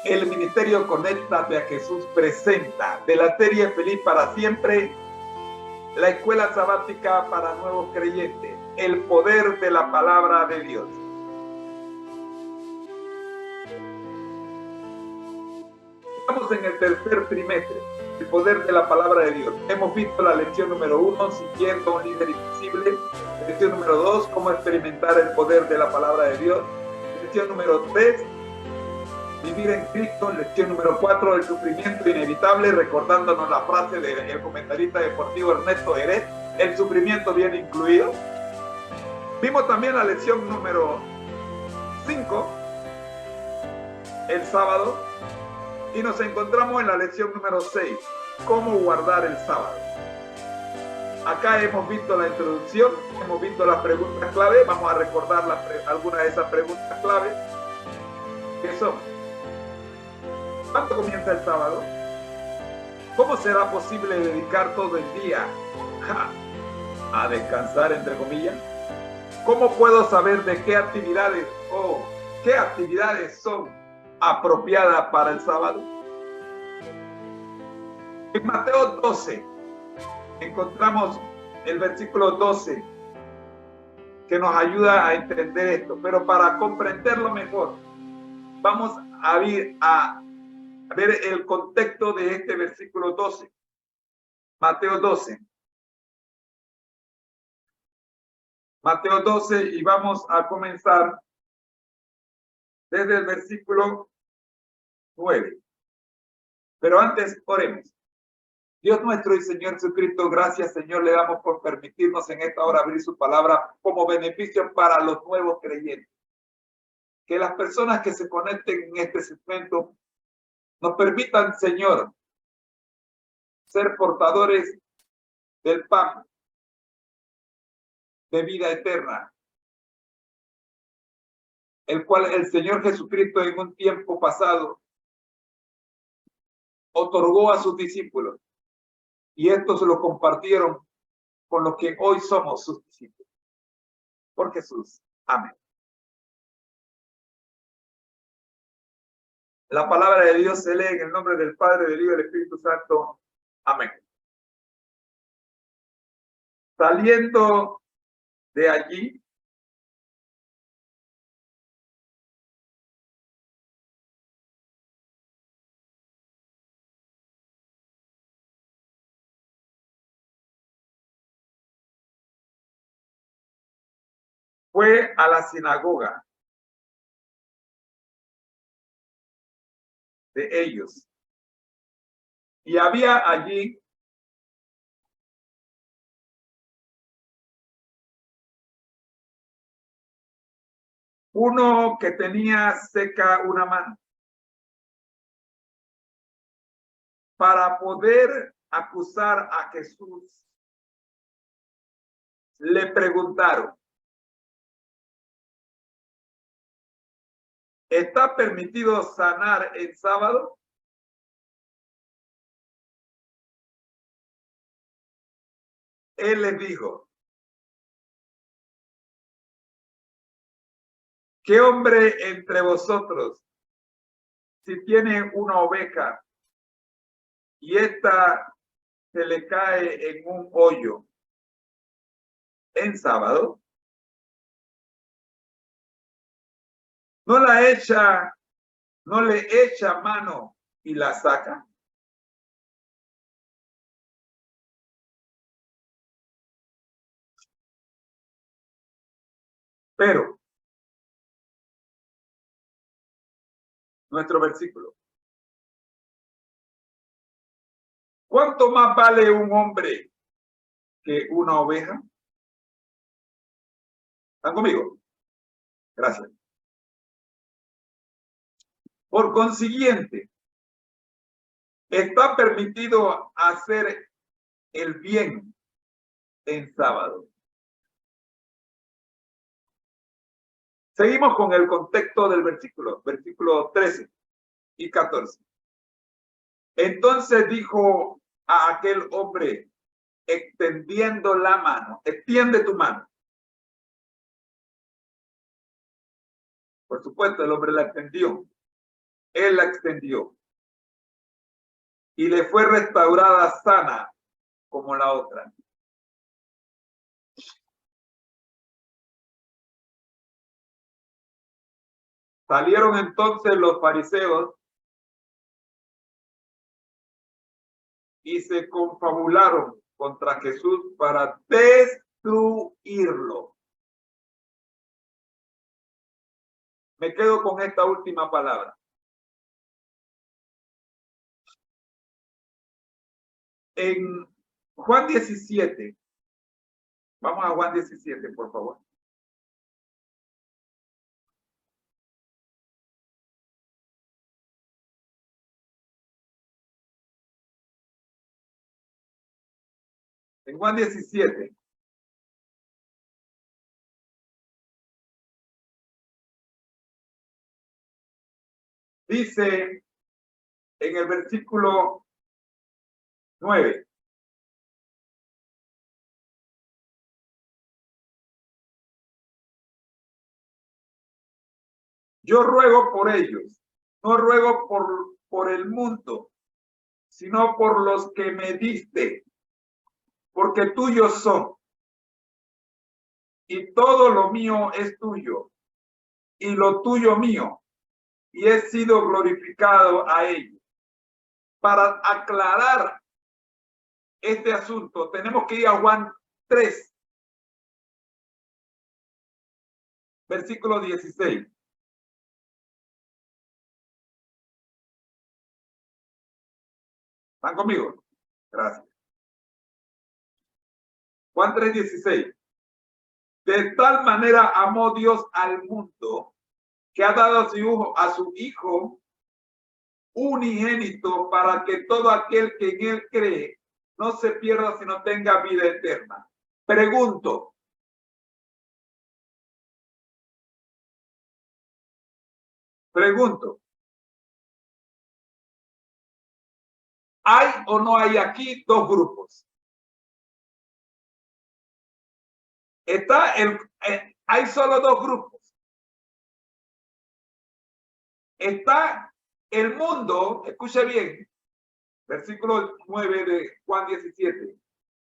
El Ministerio Conéctate a Jesús presenta de la serie Feliz para Siempre, la escuela sabática para nuevos creyentes, el poder de la palabra de Dios. Estamos en el tercer trimestre, el poder de la palabra de Dios. Hemos visto la lección número 1, siguiendo un líder invisible. Lección número 2, cómo experimentar el poder de la palabra de Dios. Lección número 3, vivir en Cristo. Lección número 4, el sufrimiento inevitable, recordándonos la frase del comentarista deportivo Ernesto Jerez, el sufrimiento viene incluido. Vimos también la lección número 5, el sábado, y nos encontramos en la lección número 6, cómo guardar el sábado. Acá hemos visto la introducción, hemos visto las preguntas clave. Vamos a recordar algunas de esas preguntas clave, que son: ¿cuándo comienza el sábado? ¿Cómo será posible dedicar todo el día a descansar, entre comillas? ¿Cómo puedo saber de qué actividades qué actividades son apropiadas para el sábado? En Mateo 12 encontramos el versículo 12 que nos ayuda a entender esto, pero para comprenderlo mejor vamos a ver el contexto de este versículo 12. Mateo 12. Mateo 12, y vamos a comenzar desde el versículo 9. Pero antes, oremos. Dios nuestro y Señor Jesucristo, gracias, Señor, le damos por permitirnos en esta hora abrir su palabra como beneficio para los nuevos creyentes. Que las personas que se conecten en este segmento nos permitan, Señor, ser portadores del pan de vida eterna, el cual el Señor Jesucristo en un tiempo pasado otorgó a sus discípulos, y estos lo compartieron con los que hoy somos sus discípulos. Por Jesús. Amén. La palabra de Dios se lee en el nombre del Padre, del Hijo y del Espíritu Santo. Amén. Saliendo de allí, fue a la sinagoga de ellos, y había allí uno que tenía seca una mano. Para poder acusar a Jesús, le preguntaron: ¿está permitido sanar el sábado? Él les dijo: ¿qué hombre entre vosotros, si tiene una oveja y esta se le cae en un hoyo en sábado, no le echa mano y la saca? Pero nuestro versículo: ¿cuánto más vale un hombre que una oveja? ¿Están conmigo? Gracias. Por consiguiente, está permitido hacer el bien en sábado. Seguimos con el contexto del versículo 13 y 14. Entonces dijo a aquel hombre, extendiendo la mano, extiende tu mano. Por supuesto, el hombre la extendió. Él la extendió. Y le fue restaurada sana como la otra. Salieron entonces los fariseos y se confabularon contra Jesús para destruirlo. Me quedo con esta última palabra. En Juan 17, vamos a Juan 17, por favor. En Juan 17. Dice en el versículo 9. Yo ruego por ellos, no ruego por el mundo, sino por los que me diste, porque tuyos son. Y todo lo mío es tuyo, y lo tuyo mío, y he sido glorificado a ellos. Para aclarar este asunto, tenemos que ir a Juan 3, versículo 16. ¿Están conmigo? Gracias. Juan 3, 16. De tal manera amó Dios al mundo que ha dado a su Hijo unigénito para que todo aquel que en él cree no se pierda, sino tenga vida eterna. Pregunto. ¿Hay o no hay aquí dos grupos? Hay solo dos grupos. Está el mundo, escuche bien, versículo 9 de Juan 17.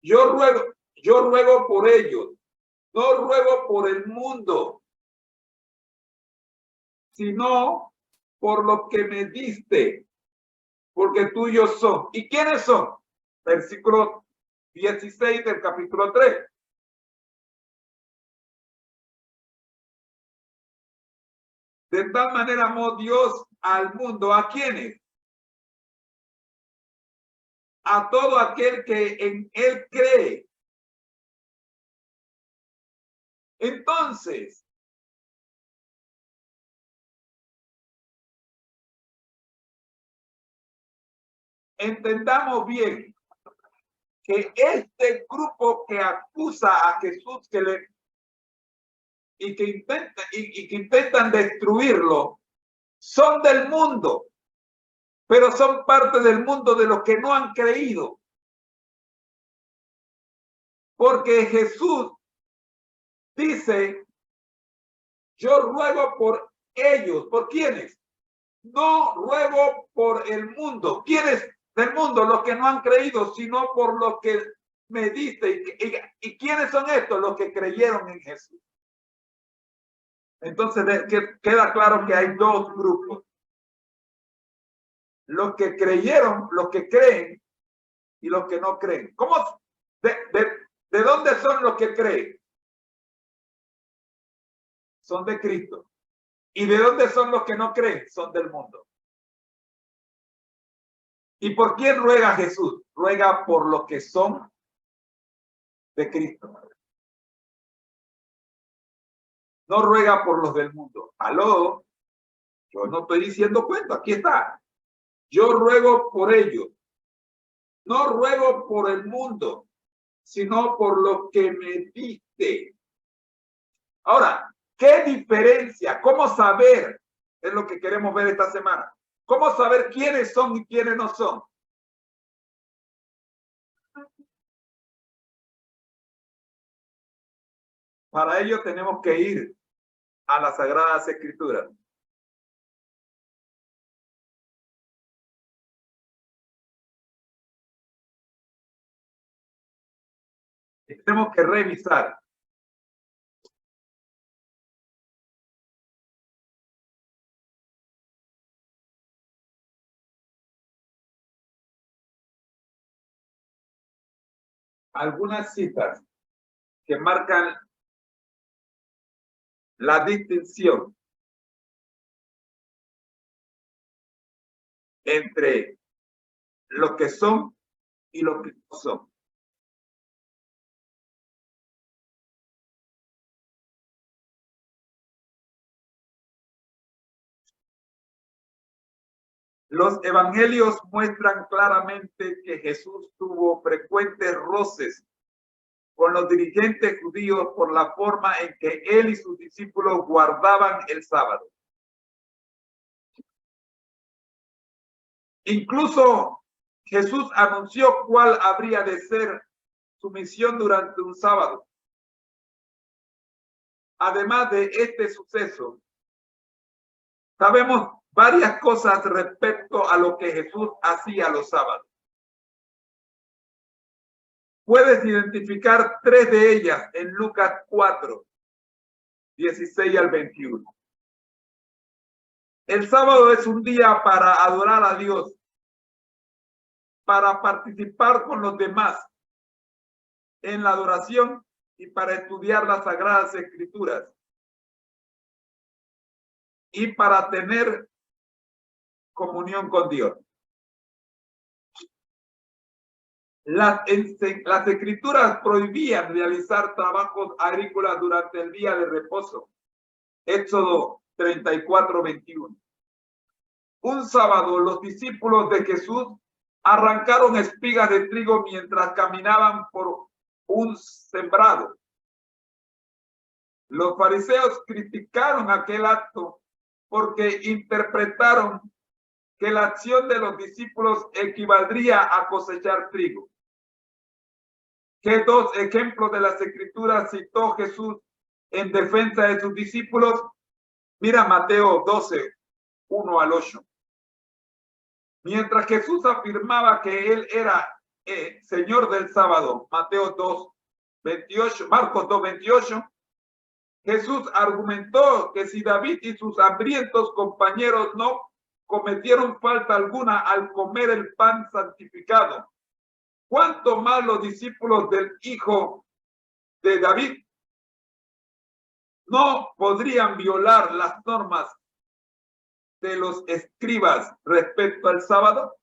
Yo ruego por ellos, no ruego por el mundo, sino por lo que me diste, porque tuyos son. ¿Y quiénes son? Versículo 16 del capítulo 3. De tal manera amó Dios al mundo. ¿A quiénes? A todo aquel que en él cree. Entonces, entendamos bien que este grupo que acusa a Jesús que intentan destruirlo son del mundo, pero son parte del mundo de los que no han creído. Porque Jesús dice, yo ruego por ellos. ¿Por quiénes? No ruego por el mundo. ¿Quiénes del mundo? Los que no han creído, sino por los que me diste. ¿Y quiénes son estos? Los que creyeron en Jesús. Entonces queda claro que hay dos grupos. Los que creyeron, los que creen y los que no creen. ¿Cómo? ¿De dónde son los que creen? Son de Cristo. ¿Y de dónde son los que no creen? Son del mundo. ¿Y por quién ruega Jesús? Ruega por los que son de Cristo. No ruega por los del mundo. Aló, yo no estoy diciendo cuento, aquí está. Yo ruego por ellos. No ruego por el mundo, sino por lo que me diste. Ahora, ¿qué diferencia? ¿Cómo saber? Es lo que queremos ver esta semana. ¿Cómo saber quiénes son y quiénes no son? Para ello tenemos que ir a las Sagradas Escrituras. Y tenemos que revisar. Algunas citas que marcan la distinción entre lo que son y lo que no son. Los evangelios muestran claramente que Jesús tuvo frecuentes roces con los dirigentes judíos por la forma en que él y sus discípulos guardaban el sábado. Incluso Jesús anunció cuál habría de ser su misión durante un sábado. Además de este suceso, sabemos varias cosas respecto a lo que Jesús hacía los sábados. Puedes identificar 3 de ellas en Lucas 4, 16 al 21. El sábado es un día para adorar a Dios, para participar con los demás en la adoración y para estudiar las Sagradas Escrituras y para tener comunión con Dios. Las Escrituras prohibían realizar trabajos agrícolas durante el día de reposo. Éxodo 34, 21. Un sábado, los discípulos de Jesús arrancaron espigas de trigo mientras caminaban por un sembrado. Los fariseos criticaron aquel acto porque interpretaron que la acción de los discípulos equivaldría a cosechar trigo. ¿Qué 2 ejemplos de las Escrituras citó Jesús en defensa de sus discípulos? Mira Mateo 12, 1 al 8. Mientras Jesús afirmaba que él era Señor del sábado, Mateo 2, 28, Marcos 2, 28, Jesús argumentó que si David y sus hambrientos compañeros no cometieron falta alguna al comer el pan santificado, ¿cuánto más los discípulos del Hijo de David no podrían violar las normas de los escribas respecto al sábado?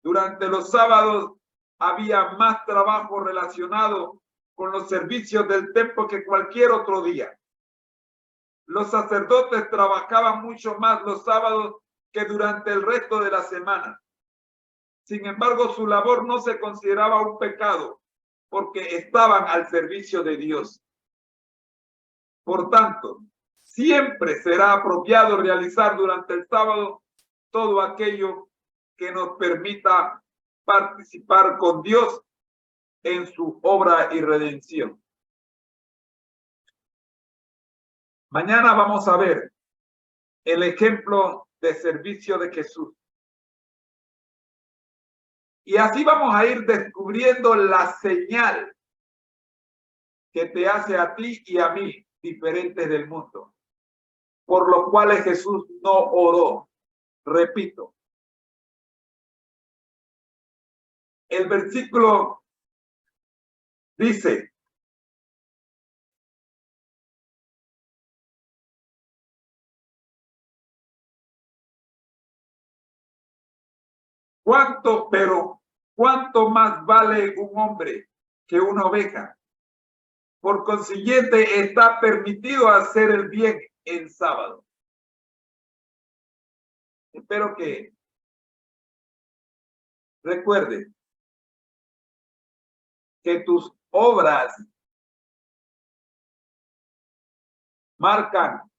Durante los sábados había más trabajo relacionado con los servicios del templo que cualquier otro día. Los sacerdotes trabajaban mucho más los sábados que durante el resto de la semana. Sin embargo, su labor no se consideraba un pecado porque estaban al servicio de Dios. Por tanto, siempre será apropiado realizar durante el sábado todo aquello que nos permita participar con Dios en su obra y redención. Mañana vamos a ver el ejemplo de servicio de Jesús. Y así vamos a ir descubriendo la señal que te hace a ti y a mí diferentes del mundo, por lo cual Jesús no oró. Repito, el versículo dice: ¿cuánto más vale un hombre que una oveja? Por consiguiente, está permitido hacer el bien en sábado. Espero que recuerde que tus obras marcan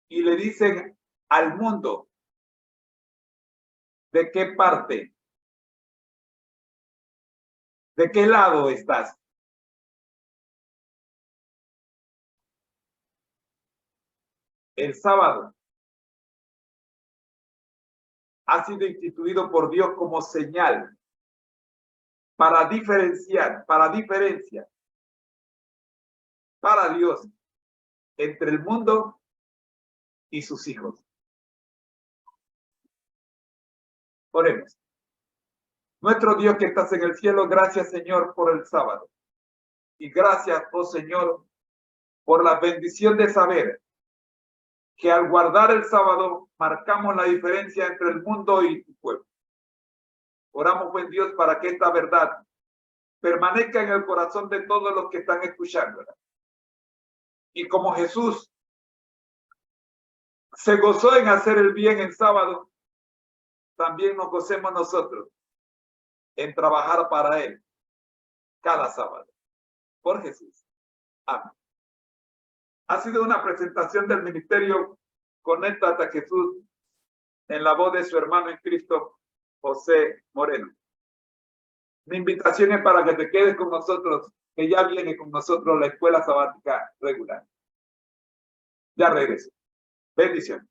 y le dicen al mundo de qué parte, de qué lado estás. El sábado ha sido instituido por Dios como señal para diferenciar, para Dios entre el mundo y sus hijos. Oremos. Nuestro Dios que estás en el cielo, gracias Señor por el sábado. Y gracias, oh Señor, por la bendición de saber que al guardar el sábado marcamos la diferencia entre el mundo y tu pueblo. Oramos, buen Dios, para que esta verdad permanezca en el corazón de todos los que están escuchándola. Y como Jesús se gozó en hacer el bien en sábado, también nos gocemos nosotros en trabajar para Él cada sábado. Por Jesús. Amén. Ha sido una presentación del ministerio Conéctate a Jesús en la voz de su hermano en Cristo, José Moreno. Mi invitación es para que te quedes con nosotros, que ya viene con nosotros la escuela sabática regular. Ya regreso. Bendiciones.